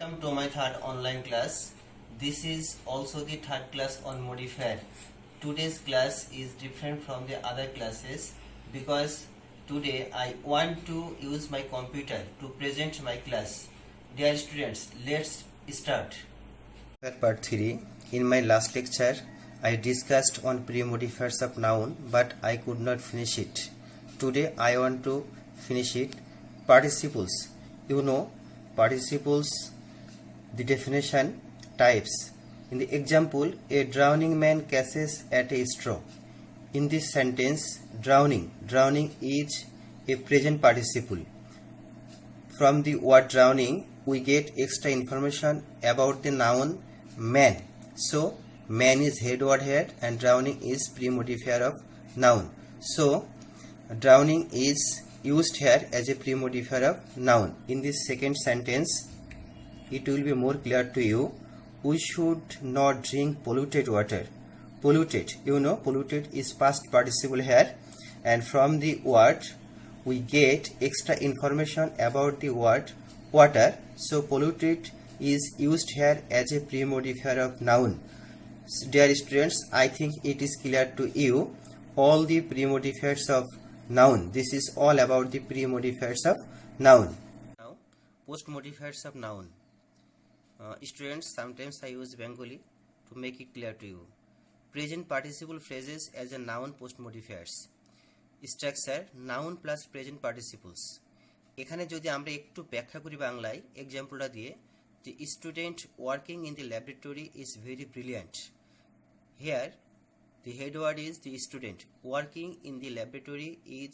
Welcome to my third online class. This is also the third class on modifier. Today's class is different from the other classes because today I want to use my computer to present my class. Dear students, let's start. Part 3. In my last lecture, I discussed on pre-modifiers of noun, but I could not finish it. Today I want to finish it. Participles. You know, participles, the definition, types. In the example, a drowning man catches at a straw. In this sentence, drowning is a present participle. From the word drowning, we get extra information about the noun man. So, man is head word here and drowning is pre-modifier of noun. So, drowning is used here as a pre-modifier of noun. In this second sentence, it will be more clear to you. We should not drink polluted water. Polluted, you know, polluted is past participle here, and from the word we get extra information about the word water. So polluted is used here as a pre-modifier of noun. So, dear students, I think it is clear to you all the pre-modifiers of noun. This is all about the pre-modifiers of noun. Now, post-modifiers of noun. Students, sometimes I use Bengali to make it clear to you. Present participle phrases as a noun post-modifiers. Structure, noun plus present participles. এখানে যদি আমরা একটু ব্যাখ্যা করি বাংলায় এক্সাম্পলটা দিয়ে, the student working in the laboratory is very brilliant. Here the head word is the student. Working in the laboratory is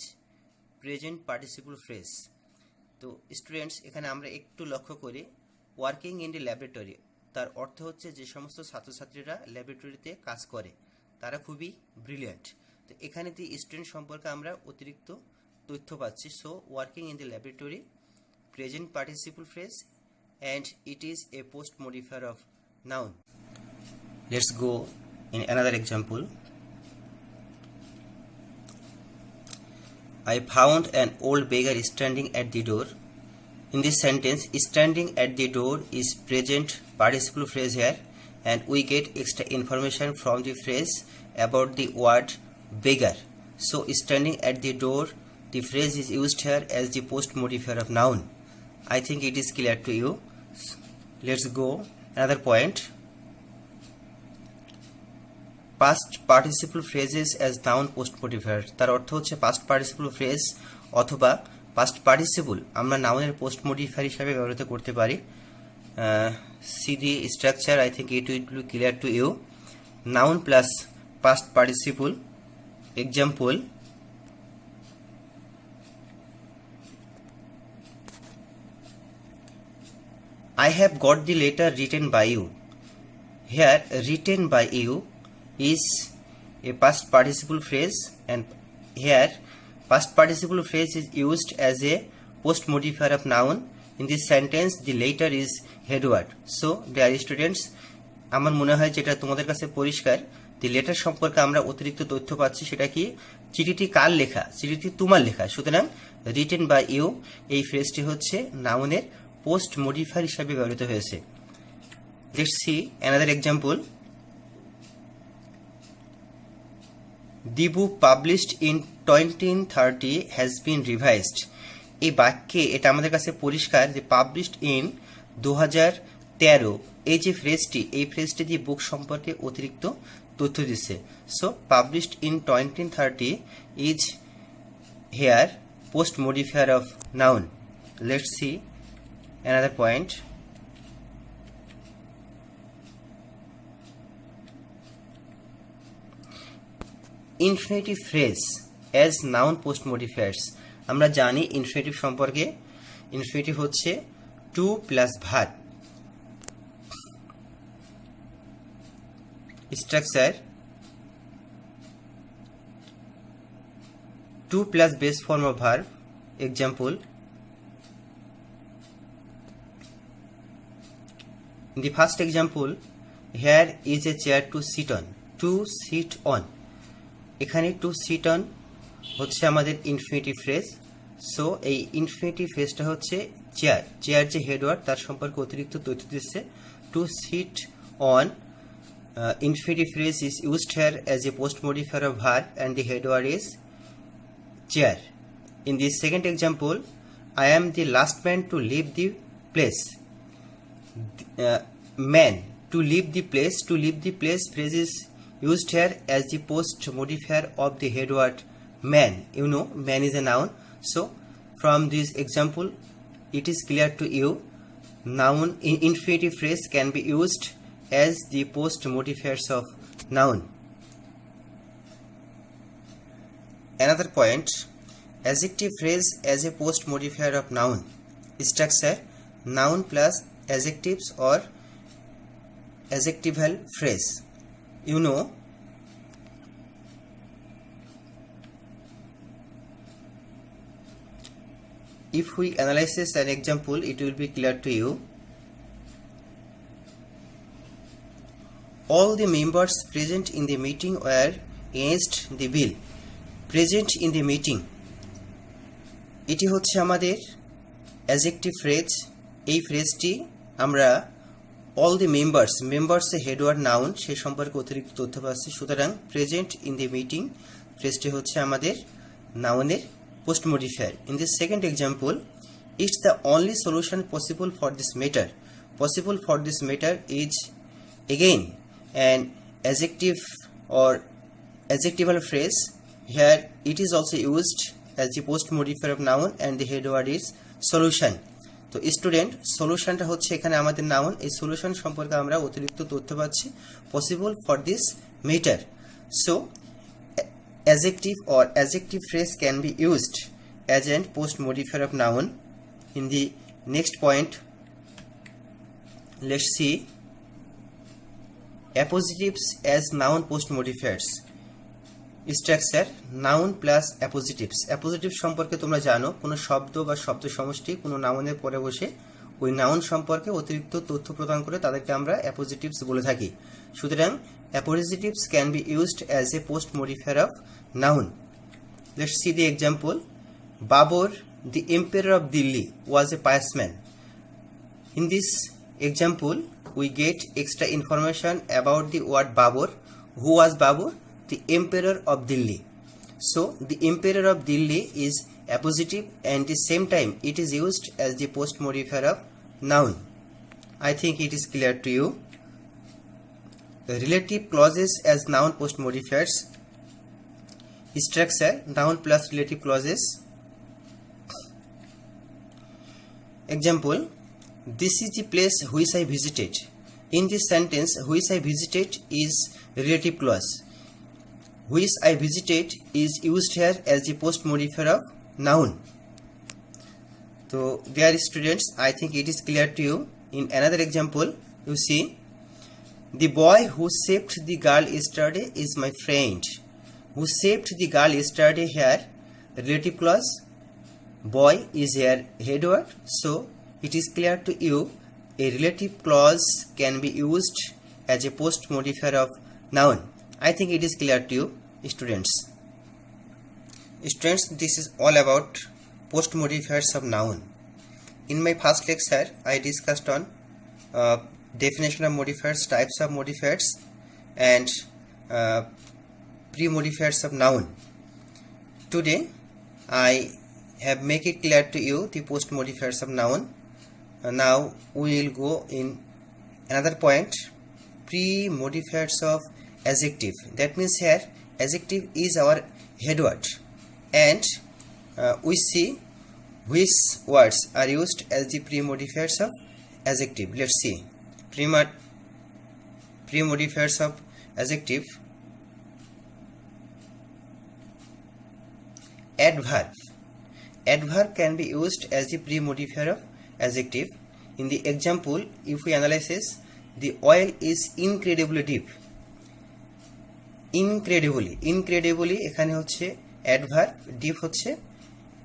present participle phrase. তো students এখানে আমরা একটু লক্ষ্য করি, ওয়ার্কিং ইন দি ল্যাবরেটরি তার অর্থ হচ্ছে যে সমস্ত ছাত্রছাত্রীরা ল্যাবরেটরিতে কাজ করে তারা খুবই ব্রিলিয়ান্ট। তো এখানে দি স্টুডেন্ট সম্পর্কে আমরা অতিরিক্ত তথ্য পাচ্ছি। So working in the laboratory present participle phrase and it is a post modifier of noun. Let's go in another example. I found an old beggar standing at the door. In this sentence, standing at the door is present participle phrase here, and we get extra information from the phrase about the word beggar. So, standing at the door, the phrase is used here as the post modifier of noun. I think it is clear to you. Let's go another point. Past participle phrases as noun post modifier. তার অর্থ হচ্ছে past participle phrase অথবা past participle আমরা নাউনের post modifier হিসাবে ব্যবহৃত করতে পারি। See the structure, I think it will be clear to you. Noun plus past participle. Example, I have got the letter written by you. Here written by you is a past participle phrase, and here past participle phrase is used as a post modifier of noun. In this sentence, the letter is head word. So, dear students, আমার মনে হয় যেটা তোমাদের কাছে পরিষ্কার, the letter সম্পর্কে আমরা অতিরিক্ত তথ্য পাচ্ছি। সেটা কি, চিঠিটি কার লেখা? চিঠিটি তোমার লেখা। সুতরাং written by you এই ফ্রেজটি হচ্ছে নাউনের পোস্ট মডিফায়ার হিসাবে ব্যবহৃত হয়েছে। Let's see another example. The book published in 1930 has been revised. এই বাক্যে এটা আমাদের কাছে পরিষ্কার যে পাবলিশড ইন 2013 এই যে ফ্রেজটি, এই ফ্রেজটি দিয়ে বুক সম্পর্কে অতিরিক্ত তথ্য দিচ্ছে। So published in 1930 is here post modifier of noun. Let's see another point. Infinitive phrase as noun post modifiers. আমরা জানি ইনফিনিটিভ সম্পর্কে, ইনফিনিটিভ হচ্ছে to plus verb. Structure, to plus base form of verb. Example, in the first example, here is a chair to sit on. To sit on, এখানে to seat on হচ্ছে আমাদের infinitive phrase. সো এই infinitive ফ্রেজটা হচ্ছে chair, chair যে head word তার সম্পর্কে অতিরিক্ত তথ্য দিচ্ছে। টু সিট অন infinitive phrase is used here as a post modifier of verb and the head word is chair. In the second example, I am the last man to leave the place. Man, to leave the place, to leave the place phrase is used here as the post modifier of the head word man. You know, man is a noun. So, from this example, it is clear to you, noun in infinitive phrase can be used as the post modifiers of noun. Another point, adjective phrase as a post modifier of noun. Structure, noun plus adjectives or adjectival phrase. You know, if we analyze an example, it will be clear to you. All the members present in the meeting were against the bill. Present in the meeting, এটি হচ্ছে আমাদের adjective phrase. এই ফ্রেজটি আমরা all the members head word noun সে সম্পর্কে অতিরিক্ত তথ্য পাচ্ছি। সুতরাং প্রেজেন্ট ইন দি মিটিং ফ্রেজটি হচ্ছে আমাদের নাউনের post modifier. In this second example, it's the only solution possible for this matter. Possible for this matter is again an adjective or adjectival phrase. Here it is also used as the post modifier of noun and the head word is solution. তো student, সলিউশনটা হচ্ছে এখানে আমাদের noun. এই solution সম্পর্কে আমরা অতিরিক্ত তথ্য পাচ্ছি, possible for this matter. So adjective or adjective phrase can be used as an post modifier of noun. In the next point, let's see appositives as noun post modifiers. Structure, noun plus appositives. Appositive সম্পর্কে তোমরা জানো, কোনো শব্দ বা শব্দ সমষ্টি কোনো নাউনের পরে বসে ওই নাউন সম্পর্কে অতিরিক্ত তথ্য প্রদান করে তাদেরকে আমরা appositives বলে থাকি। সুতরাং appositives can be used as a post modifier of noun. Let's see the example. Babur, the emperor of Delhi, was a pious man. In this example, we get extra information about the word Babur. Who was Babur? The emperor of Delhi. So the emperor of Delhi is appositive and at the same time it is used as the post modifier of noun. I think it is clear to you. The relative clauses as noun post modifiers. Structure, noun plus relative clauses. Example, this is the place which I visited. In this sentence, which I visited is relative clause. Which I visited is used here as the post modifier of noun. So, dear students, I think it is clear to you. In another example, you see, the boy who saved the girl yesterday is my friend. Who saved the girl yesterday here, relative clause. Boy is here head word. So, it is clear to you, a relative clause can be used as a post modifier of noun. I think it is clear to you, students. Students, this is all about post modifiers of noun. In my first lecture, I discussed on definition of modifiers, types of modifiers, and pre-modifiers of noun. Today, I have make it clear to you the post modifiers of noun. Now we will go in another point, pre-modifiers of adjective. That means here adjective is our head word and we see which words are used as the pre-modifiers of adjective. Let's see pre-modifiers of adjective. Adverb. Adverb can be used as the pre-modifier of adjective. In the example, if we analyze, the oil is incredibly deep. Incredibly এখানে হচ্ছে adverb, deep হচ্ছে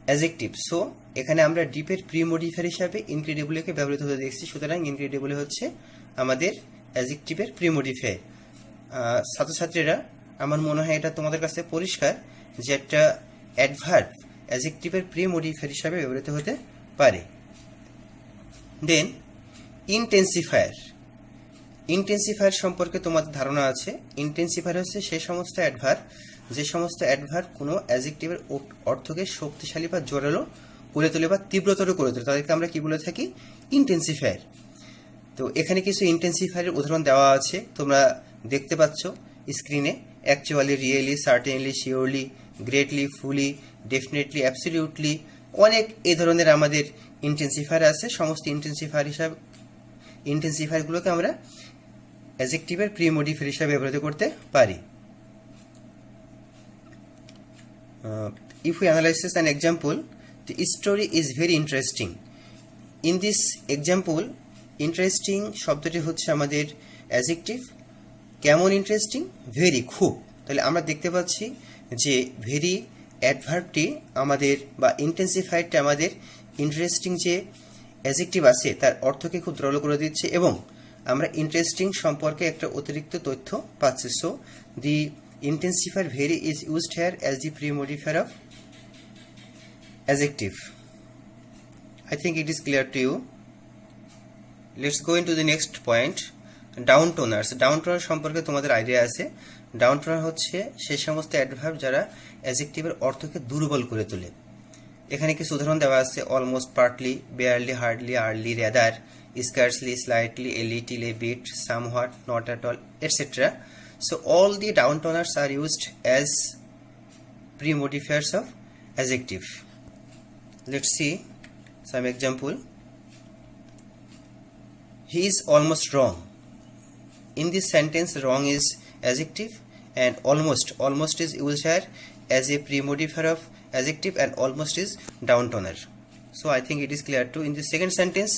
adjective. So এখানে আমরা ডিপের pre modifier হিসাবে ইনক্রেডিবলিকে ব্যবহৃত হতে দেখছি। সুতরাং ইনক্রেডিবলি হচ্ছে আমাদের অ্যাডজেক্টিভের প্রি মডিফায়ার। ছাত্রছাত্রীরা, আমার মনে হয় এটা তোমাদের কাছে পরিষ্কার যে একটা অ্যাডভার্ব অ্যাডজেক্টিভের প্রি মডিফায়ার হিসাবে ব্যবহৃত হতে পারে। দেন ইন্টেন্সিফায়ার। ইন্টেন্সিফায়ার সম্পর্কে তোমাদের ধারণা আছে। ইন্টেন্সিফায়ার হচ্ছে সেই সমস্ত অ্যাডভার্ব যে সমস্ত অ্যাডভার্ব কোনো অ্যাডজেক্টিভের অর্থকে শক্তিশালী বা জোরালো করে তোলে বা তীব্রতর করে তোলে, তাদেরকে আমরা কি বলে থাকি? ইন্টেন্সিফায়ার। তো এখানে কিছু ইন্টেন্সিফায়ারের উদাহরণ দেওয়া আছে, তোমরা দেখতে পাচ্ছ স্ক্রিনে। Actually, really, certainly, surely, greatly, fully, definitely, absolutely, অনেক এই ধরনের আমাদের ইন্টেন্সিফায়ার আছে। সমস্ত ইন্টেন্সিফায়ারগুলোকে আমরা অ্যাডজেক্টিভের প্রিমোডিফায়ার হিসাবে ব্যবহৃত করতে পারি। If we analyze an example, the story is very interesting. In this example, interesting শব্দটি হচ্ছে আমাদের অ্যাডজেক্টিভ। কেমন ইন্টারেস্টিং? ভেরি, খুব। তাহলে আমরা দেখতে পাচ্ছি যে ভেরি অ্যাডভার্বটি আমাদের বা ইন্টেন্সিফায়ারটি আমাদের ইন্টারেস্টিং যে অ্যাডজেক্টিভ আছে তার অর্থকে খুব জোরালো করে দিচ্ছে এবং আমরা ইন্টারেস্টিং সম্পর্কে একটা অতিরিক্ত তথ্য পাচ্ছি। So the intensifier very is used here as the pre-modifier of adjective. I think it is clear to you. Let's go into the next point. Down toners. Down toner সম্পর্কে তোমাদের আইডিয়া আছে। Down toner হচ্ছে সেই সমস্ত adverb যারা অ্যাডজেক্টিভের অর্থকে দুর্বল করে তোলে। এখানে কিছু উদাহরণ দেওয়া আছে: almost, partly, barely, hardly, early, rather, scarcely, slightly, a little, a bit, somewhat, not at all, etcetera. So all the down toners are used as pre-modifiers of adjective. Let's see some example. He is almost wrong. In this sentence, wrong is adjective and almost is used here as a pre-modifier of adjective and almost is down toner. So I think it is clear too. In the second sentence,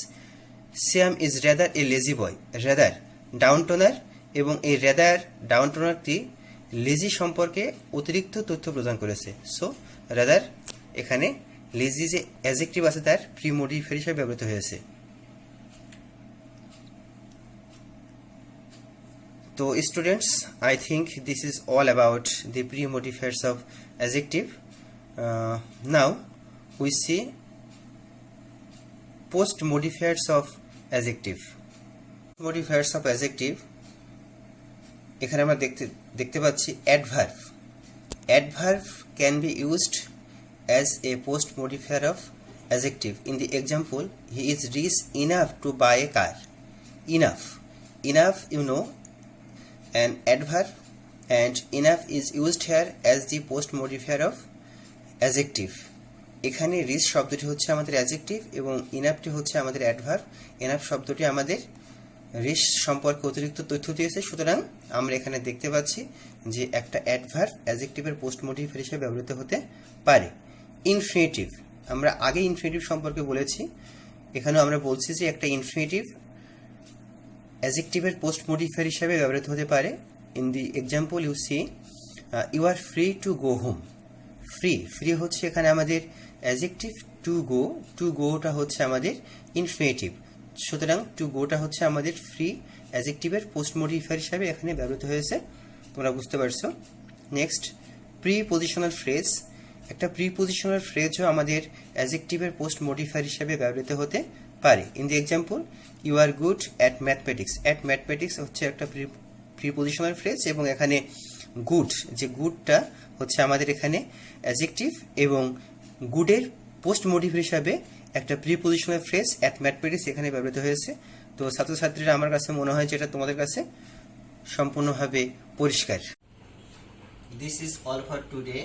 Sam is rather a lazy boy. Rather, down toner এবং এই rather down টোনারটি lazy সম্পর্কে অতিরিক্ত তথ্য প্রদান করেছে। So rather এখানে lazy যে adjective আছে তার প্রিমোডিফায়ার হিসেবে ব্যবহৃত হয়েছে। তো students, I think this is all about the premodifiers of adjective. Now we see post modifiers of adjective. Modifiers of adjective এখানে আমরা দেখতে পাচ্ছি adverb. Adverb can be used as a post modifier of adjective. In the example, he is rich enough to buy a car. Enough, you know, an adverb, and enough is used here as the post modifier of adjective. এখানে rich শব্দটি হচ্ছে আমাদের adjective এবং ইনাফটি হচ্ছে আমাদের adverb. Enough শব্দটি আমাদের rich সম্পর্কে অতিরিক্ত তথ্য দিয়েছে। সুতরাং আমরা এখানে দেখতে পাচ্ছি যে একটা অ্যাডভার্ব অ্যাডজেক্টিভের পোস্ট মডিফায়ার হিসেবে ব্যবহৃত হতে পারে। ইনফিনিটিভ, আমরা আগে ইনফিনিটিভ সম্পর্কে বলেছি, এখানেও আমরা বলছি যে একটা ইনফিনিটিভ অ্যাডজেক্টিভের পোস্ট মডিফায়ার হিসেবে ব্যবহৃত হতে পারে। In the example you see, you are free to go home. Free হচ্ছে এখানে আমাদের অ্যাডজেক্টিভ, টু গোটা হচ্ছে আমাদের ইনফিনিটিভ। সুতরাং টু গোটা হচ্ছে আমাদের ফ্রি অ্যাডজেক্টিভের পোস্ট মডিফায়ার হিসাবে এখানে ব্যবহৃত হয়েছে। তোমরা বুঝতে পারছো। Next, prepositional phrase. একটা প্রিপজিশনাল ফ্রেজও আমাদের অ্যাডজেক্টিভের পোস্ট মডিফায়ার হিসাবে ব্যবহৃত হতে পারে। In the example, you are good at mathematics. At mathematics হচ্ছে একটা প্রিপজিশনাল ফ্রেজ এবং এখানে গুড, যে গুডটা হচ্ছে আমাদের এখানে অ্যাডজেক্টিভ এবং গুডের পোস্ট মডিফায়ার হিসাবে একটা প্রিপজিশনাল ফ্রেজ অ্যাট ম্যাথমেটিক্স এখানে ব্যবহৃত হয়েছে। তো ছাত্রছাত্রীরা, আমার কাছে মনে হয় যেটা তোমাদের কাছে সম্পূর্ণভাবে পরিষ্কার। This is all for today.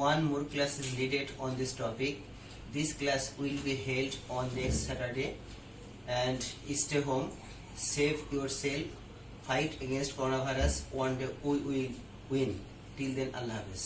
One more class is needed on this topic. This class will be held on next Saturday. And stay home, save yourself, fight against coronavirus. One day we will win. Till then, Allah Hafiz.